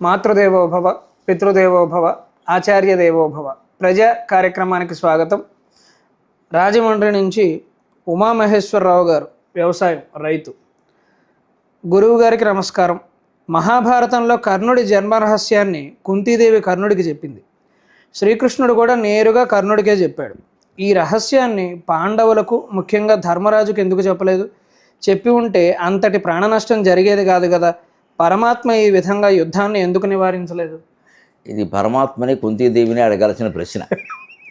మాతృదేవో భవ, పితృదేవో భవ, ఆచార్య దేవో భవ. ప్రజా కార్యక్రమానికి స్వాగతం. రాజమండ్రి నుంచి ఉమామహేశ్వరరావు గారు, వ్యవసాయం, రైతు. గురువు గారికి నమస్కారం. మహాభారతంలో కర్ణుడి జన్మ రహస్యాన్ని కుంతీదేవి కర్ణుడికి చెప్పింది. శ్రీకృష్ణుడు కూడా నేరుగా కర్ణుడికే చెప్పాడు. ఈ రహస్యాన్ని పాండవులకు, ముఖ్యంగా ధర్మరాజుకు ఎందుకు చెప్పలేదు? చెప్పి ఉంటే అంతటి ప్రాణ నష్టం జరిగేది కాదు కదా. పరమాత్మ ఈ విధంగా యుద్ధాన్ని ఎందుకు నివారించలేదు? ఇది పరమాత్మని కుంతీదేవిని అడగాల్సిన ప్రశ్న.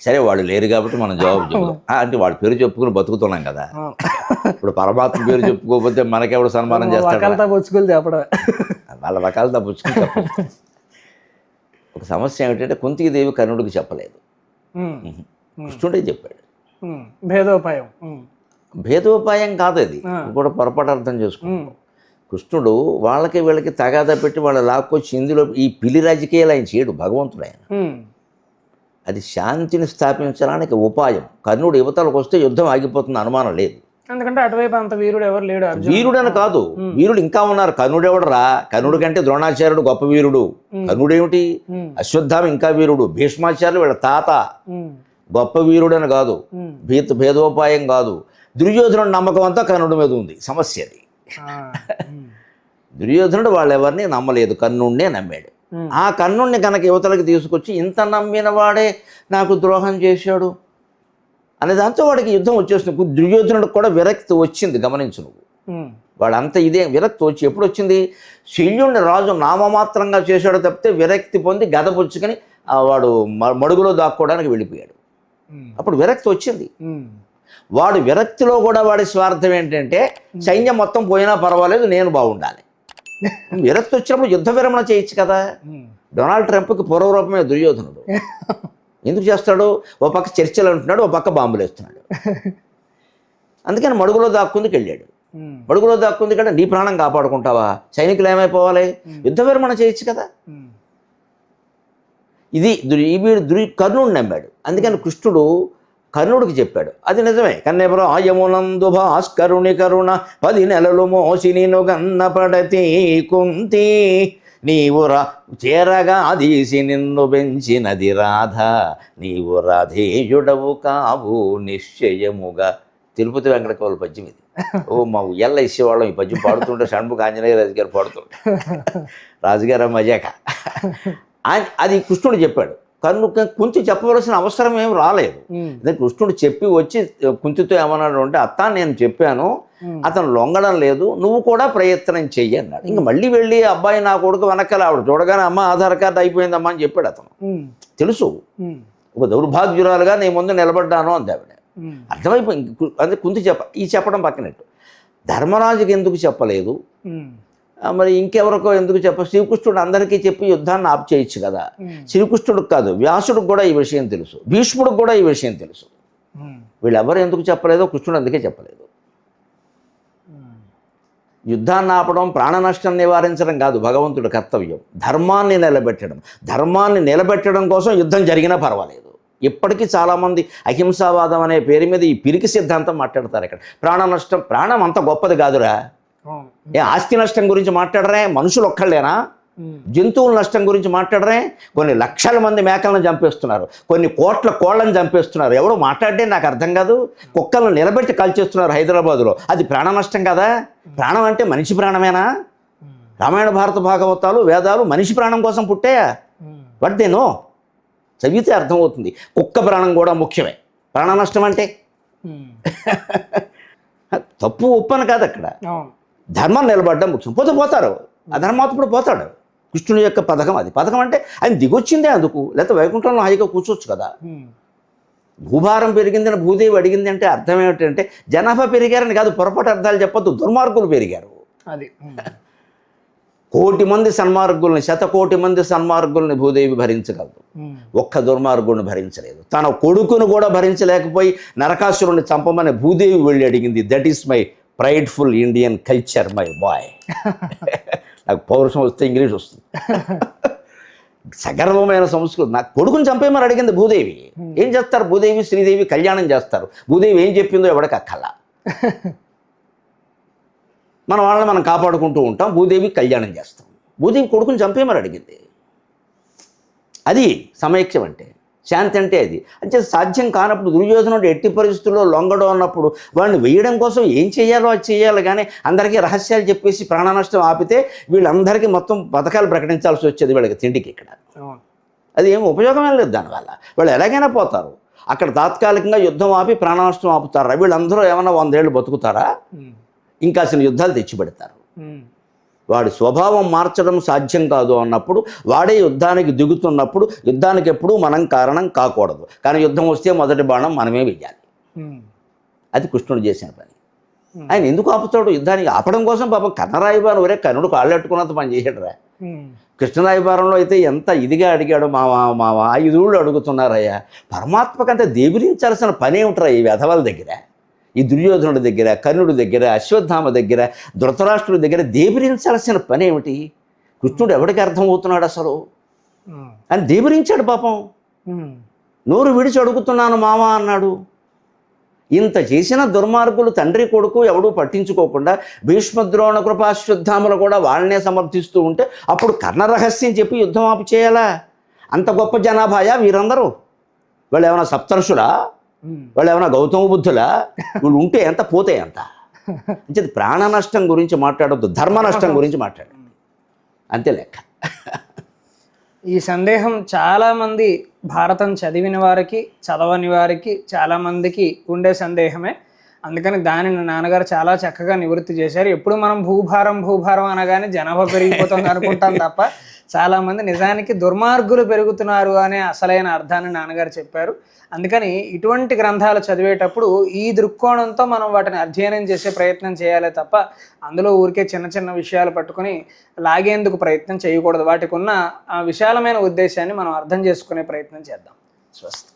సరే, వాళ్ళు లేరు కాబట్టి మనం జవాబు చెప్తాం. అంటే వాళ్ళ పేరు చెప్పుకుని బతుకుతున్నాం కదా. ఇప్పుడు పరమాత్మ పేరు చెప్పుకోకపోతే మనకెవడు సన్మానం చేస్తాడు? వాళ్ళ రకాలతో పుచ్చుకుని చెప్పదు. ఒక సమస్య ఏమిటంటే కుంతీదేవి కర్ణుడికి చెప్పలేదు, కృష్ణుడే చెప్పాడు. భేదోపాయం కాదు, అది కూడా పొరపాటు అర్థం చేసుకుంటాం. కృష్ణుడు వాళ్ళకి వీళ్ళకి తగాదా పెట్టి వాళ్ళ లాక్కొచ్చి ఇందులో ఈ పిలి రాజకీయాలు ఆయన చేయడు, భగవంతుడు ఆయన. అది శాంతిని స్థాపించడానికి ఉపాయం. కర్ణుడు యువతలకు వస్తే యుద్ధం ఆగిపోతుంది, అనుమానం లేదు. ఎందుకంటే అటువైపు అంత వీరుడు ఎవరు లేడు. వీరుడని కాదు, వీరుడు ఇంకా ఉన్నారు. కర్ణుడు ఎవడరా? కర్ణుడి కంటే ద్రోణాచార్యుడు గొప్ప వీరుడు. కర్ణుడేమిటి, అశ్వత్థామ ఇంకా వీరుడు. భీష్మాచార్యులు వీళ్ళ తాత గొప్ప వీరుడని కాదు, భేదోపాయం కాదు. దుర్యోధనుడు నమ్మకం అంతా కర్ణుడి మీద ఉంది. సమస్య అది. దుర్యోధనుడు వాళ్ళెవరిని నమ్మలేదు, కర్ణుడినే నమ్మాడు. ఆ కర్ణుడిని కనుక యువతలకి తీసుకొచ్చి ఇంత నమ్మిన వాడే నాకు ద్రోహం చేశాడు అనే దాంతో వాడికి యుద్ధం వచ్చేస్తుంది. దుర్యోధనుడికి కూడా విరక్తి వచ్చింది, గమనించు నువ్వు. వాడంతా ఇదే విరక్తి వచ్చి ఎప్పుడు వచ్చింది? శల్యుడిని రాజు నామమాత్రంగా చేశాడు తప్పితే విరక్తి పొంది గద పుచ్చుకొని వాడు మడుగులో దాక్కోవడానికి వెళ్ళిపోయాడు. అప్పుడు విరక్తి వచ్చింది. వాడు విరక్తిలో కూడా వాడి స్వార్థం ఏంటంటే సైన్యం మొత్తం పోయినా పర్వాలేదు, నేను బాగుండాలి. విరక్తి వచ్చినప్పుడు యుద్ధ విరమణ చేయొచ్చు కదా. డొనాల్డ్ ట్రంప్కి పూర్వరూపమే దుర్యోధనుడు. ఎందుకు చేస్తాడు? ఓ పక్క చర్చలు అంటున్నాడు, ఓ పక్క బాంబులు వేస్తున్నాడు. అందుకని మడుగులో దాక్కుందుకు వెళ్ళాడు. మడుగులో దాక్కుంది కంటే నీ ప్రాణం కాపాడుకుంటావా? సైనికులు ఏమైపోవాలి? యుద్ధ విరమణ చేయొచ్చు కదా. ఇది కర్ణుడిని నమ్మాడు. అందుకని కృష్ణుడు కర్ణుడికి చెప్పాడు. అది నిజమే. కన్నెపురం ఆయమునందు భాస్కరుని కరుణ 10 నెలలు మోసి నేను గన్నపడతి కుంతి, నీవు చేరగా దీసి నిన్ను పెంచినది రాధ, నీవు రాధేయుడవు కావు నిశ్చయముగా. తిరుపతి వెంకటకవుల పద్యం ఇది. మా ఎల్ల ఇచ్చేవాళ్ళం ఈ పద్యం పాడుతుంటే షణ్ముఖ ఆంజనేయ రాజుగారు పాడుతుంటే రాజుగారు మజాక. అది కృష్ణుడు చెప్పాడు. కుంతి చెప్పవలసిన అవసరం ఏం రాలేదు. కృష్ణుడు చెప్పి వచ్చి కుంతితో ఏమన్నాడు అంటే, అత్త నేను చెప్పాను, అతను లొంగడం లేదు, నువ్వు కూడా ప్రయత్నం చెయ్యి అన్నాడు. ఇంక మళ్ళీ వెళ్ళి అబ్బాయి నా కొడుకు వెనకాల ఆవిడ చూడగానే అమ్మ ఆధార్ కార్డు అయిపోయిందమ్మా అని చెప్పాడు అతను. తెలుసు, ఒక దౌర్భాగ్యురాలుగా నీ ముందు నిలబడ్డాను అంది ఆవిడ. అర్థమైపోయింది. అదే కుంతి చెప్పడం పక్కనట్టు. ధర్మరాజుకి ఎందుకు చెప్పలేదు, మరి ఇంకెవరికో ఎందుకు శ్రీకృష్ణుడు అందరికీ చెప్పి యుద్ధాన్ని ఆపు చేయొచ్చు కదా. శ్రీకృష్ణుడికి కాదు, వ్యాసుడికి కూడా ఈ విషయం తెలుసు, భీష్ముడికి కూడా ఈ విషయం తెలుసు. వీళ్ళెవరు ఎందుకు చెప్పలేదో కృష్ణుడు అందుకే చెప్పలేదు. యుద్ధాన్ని ఆపడం, ప్రాణ నష్టం నివారించడం కాదు భగవంతుడి కర్తవ్యం. ధర్మాన్ని నిలబెట్టడం కోసం యుద్ధం జరిగినా పర్వాలేదు. ఇప్పటికీ చాలామంది అహింసావాదం అనే పేరు మీద ఈ పిరికి సిద్ధాంతం మాట్లాడతారు. ఇక్కడ ప్రాణం అంత గొప్పది కాదురా. ఆస్తి నష్టం గురించి మాట్లాడరే, మనుషులు ఒక్కళ్ళేనా? జంతువుల నష్టం గురించి మాట్లాడరే. కొన్ని లక్షల మంది మేకలను చంపేస్తున్నారు, కొన్ని కోట్ల కోళ్ళని చంపేస్తున్నారు. ఎవడో మాట్లాడితే నాకు అర్థం కాదు. కుక్కలను నిలబెట్టి కాల్చేస్తున్నారు హైదరాబాదులో. అది ప్రాణ నష్టం కదా? ప్రాణం అంటే మనిషి ప్రాణమేనా? రామాయణ భారత భాగవతాలు వేదాలు మనిషి ప్రాణం కోసం పుట్టాయా? వడ్డేనో చదివితే అర్థమవుతుంది. కుక్క ప్రాణం కూడా ముఖ్యమే. ప్రాణ నష్టం అంటే తప్పు ఒప్పని కాదు. అక్కడ ధర్మం నిలబడ్డం ముఖ్యం. పోతారు, అధర్మాత్ముడు పోతాడు. కృష్ణుని యొక్క పథకం అది. పథకం అంటే ఆయన దిగొచ్చిందే అందుకు, లేకపోతే వైకుంఠంలో హాయిగా కూర్చోవచ్చు కదా. భూభారం పెరిగిందని భూదేవి అడిగింది అంటే అర్థం ఏమిటంటే జనాభా పెరిగారని కాదు, పొరపాటు అర్థాలు చెప్పొద్దు. దుర్మార్గులు పెరిగారు. అది 1,000,000 మంది సన్మార్గుల్ని, 1,000,000 మంది సన్మార్గుల్ని భూదేవి భరించగలదు, ఒక్క దుర్మార్గుడిని భరించలేదు. తన కొడుకును కూడా భరించలేకపోయి నరకాసురుణ్ణి చంపమని భూదేవి వెళ్ళి అడిగింది. That is my prideful Indian culture my boy. నాకు పౌరుషం వస్తే ఇంగ్లీష్ వస్తుంది. సగర్వమైన సంస్కృతి. నాకు కొడుకుని చంపేమని అడిగింది భూదేవి. ఏం చేస్తారు? భూదేవి శ్రీదేవి కళ్యాణం చేస్తారు. భూదేవి ఏం చెప్పిందో ఎవడికి అక్కల. మన వాళ్ళని మనం కాపాడుకుంటూ ఉంటాం, భూదేవి కళ్యాణం చేస్తాం. బూది కొడుకుని చంపేమని అడిగింది. అది సమైక్యం అంటే, శాంతి అంటే అది. అంటే సాధ్యం కానప్పుడు దుర్యోధనుడు ఎట్టి పరిస్థితుల్లో లొంగడం అన్నప్పుడు వాడిని వేయడం కోసం ఏం చేయాలో అది చేయాలి, కానీ అందరికీ రహస్యాలు చెప్పేసి ప్రాణ నష్టం ఆపితే వీళ్ళందరికీ మొత్తం పథకాలు ప్రకటించాల్సి వచ్చేది వీళ్ళకి తిండికి. ఇక్కడ అది ఏం ఉపయోగమే లేదు దానివల్ల. వాళ్ళు ఎలాగైనా పోతారు. అక్కడ తాత్కాలికంగా యుద్ధం ఆపి ప్రాణ నష్టం ఆపుతారా? వీళ్ళందరూ ఏమన్నా 100 ఏళ్ళు బతుకుతారా? ఇంకా అసలు యుద్ధాలు తెచ్చిపెడతారు. వాడి స్వభావం మార్చడం సాధ్యం కాదు అన్నప్పుడు, వాడే యుద్ధానికి దిగుతున్నప్పుడు యుద్ధానికి ఎప్పుడూ మనం కారణం కాకూడదు. కానీ యుద్ధం వస్తే మొదటి బాణం మనమే వెయ్యాలి. అది కృష్ణుడు చేసిన పని. ఆయన ఎందుకు ఆపుతాడు యుద్ధానికి? ఆపడం కోసం పాపం కన్నరాయబారం, ఒరే కర్ణుడు కాళ్ళెట్టుకున్నంత పని చేశాడురా. కృష్ణరాయబారంలో అయితే ఎంత ఇదిగా అడిగాడు, మావా 5 ఊళ్ళు అడుగుతున్నారయ్యా. పరమాత్మకంత దేవిరించాల్సిన పని ఏమిట్రా ఈ వెధవల దగ్గర, ఈ దుర్యోధనుడి దగ్గర, కర్ణుడి దగ్గర, అశ్వత్థామ దగ్గర, ధృతరాష్ట్రుడి దగ్గర దేబిరించాల్సిన పని ఏమిటి? కృష్ణుడు ఎవరికి అర్థమవుతున్నాడు అసలు అని దేబిరించాడు పాపం. నోరు విడిచి అడుగుతున్నాను మావా అన్నాడు. ఇంత చేసిన దుర్మార్గులు తండ్రి కొడుకు ఎవడూ పట్టించుకోకుండా భీష్మద్రోణ కృపాశ్వత్థాములు కూడా వాళ్ళనే సమర్థిస్తూ ఉంటే అప్పుడు కర్ణ రహస్యం చెప్పి యుద్ధం ఆపు చేయాలా? అంత గొప్ప జనాభాయా వీరందరూ? వాళ్ళు ఏమైనా సప్తర్షులా? వాళ్ళు ఏమైనా గౌతమ బుద్ధులా? వీళ్ళు ఉంటే ఎంత, పోతే ఎంత? అంటే ప్రాణ నష్టం గురించి మాట్లాడొద్దు, ధర్మ నష్టం గురించి మాట్లాడండి, అంతే లెక్క. ఈ సందేహం చాలామంది భారతం చదివిన వారికి, చదవని వారికి, చాలామందికి ఉండే సందేహమే. అందుకని దానిని నాన్నగారు చాలా చక్కగా నివృత్తి చేశారు. ఎప్పుడు మనం భూభారం అనగానే జనాభా పెరిగిపోతుంది అనుకుంటాం తప్ప, చాలామంది నిజానికి దుర్మార్గులు పెరుగుతున్నారు అనే అసలైన అర్థాన్ని నాన్నగారు చెప్పారు. అందుకని ఇటువంటి గ్రంథాలు చదివేటప్పుడు ఈ దృక్కోణంతో మనం వాటిని అధ్యయనం చేసే ప్రయత్నం చేయాలి తప్ప అందులో ఊరికే చిన్న చిన్న విషయాలు పట్టుకొని లాగేందుకు ప్రయత్నం చేయకూడదు. వాటికి ఉన్న విశాలమైన ఉద్దేశాన్ని మనం అర్థం చేసుకునే ప్రయత్నం చేద్దాం. స్వస్తి.